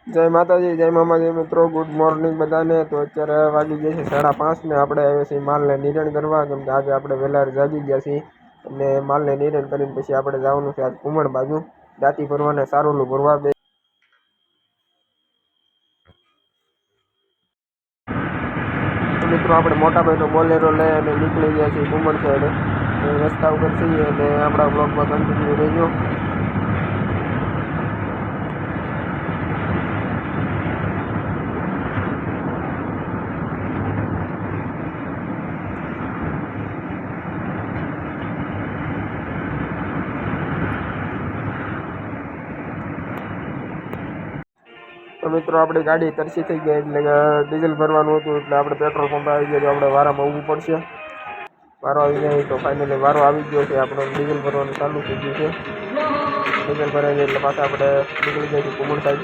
જય માતાજી, જય મામાજી મિત્રો, ગુડ મોર્નિંગ બધાને। તો અત્યારે વાગી ગયા છે 5:30 ને આપણે આવ્યા છીએ માલને નિરણ કરવા, કેમ કે આજે આપણે વહેલા જાગી ગયા છીએ અને માલને નિરણ કરીને પછી આપણે જવાનું છે આજ કુમણ બાજુ દાંતી ભરવાને સારોલું ભરવા બે મિત્રો આપણે મોટા ભાઈનો બોલેરો લઈ અને નીકળી ગયા છીએ કુમણ સાઈડે। રસ્તા ઉપર છીએ અને આપણા બ્લોગમાં કન્ટિન્યુ રહેજો। તો મિત્રો આપણી ગાડી તરસી થઈ ગઈ એટલે ડીઝલ ભરવાનું હતું, એટલે આપણે પેટ્રોલ પંપ આવી ગયો, આપણે વારામાં ઊભું પડશે। વારો આવી જાય તો ફાઇનલી વારો આવી ગયો છે, આપણે ડીઝલ ભરવાનું ચાલુ થઈ ગયું છે। ડીઝલ ભરાઈ જાય એટલે પાછા આપણે નીકળી જાય છે કુમણ સાઈડ।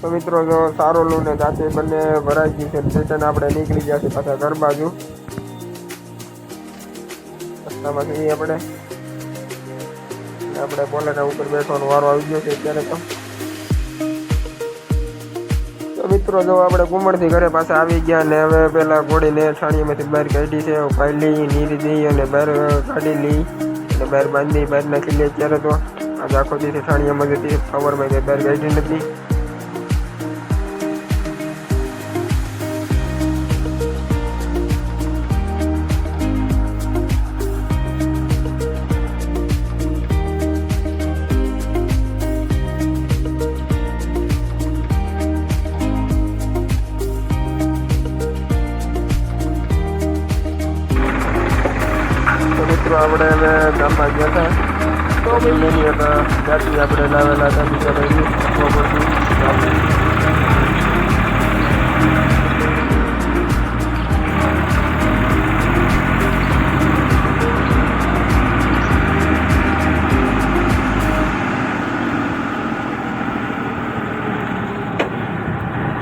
તો મિત્રો જો સારોલું ને દાંતી બંને ભરાઈ ગયું છે, રિટર્ન આપણે નીકળી ગયા છે પાછા ઘર બાજુ। રસ્તામાં છીએ આપણે બોલેરા ઉપર બેસવાનો વારો આવી ગયો છે અત્યારે। તો મિત્રો જો આપણે કુમણથી ઘરે પાછા આવી ગયા ને હવે પેલા ઘોડીને છાણીયામાંથી બહાર કાઢી છે, પાયલી નીરી દઈ અને બહાર કાઢી લઈ અને બહાર બાંધી બહાર નાખી લઈ। અત્યારે તો આજે આખો દિવસ છાણીયામાં જતી ખબરમાં કંઈ બહાર કાઢી નથી। આપણે હવે ગામમાં ગયા હતા તો મહિનાની હતા ત્યાંથી આપણે લાવેલા હતા બીજા ભાઈ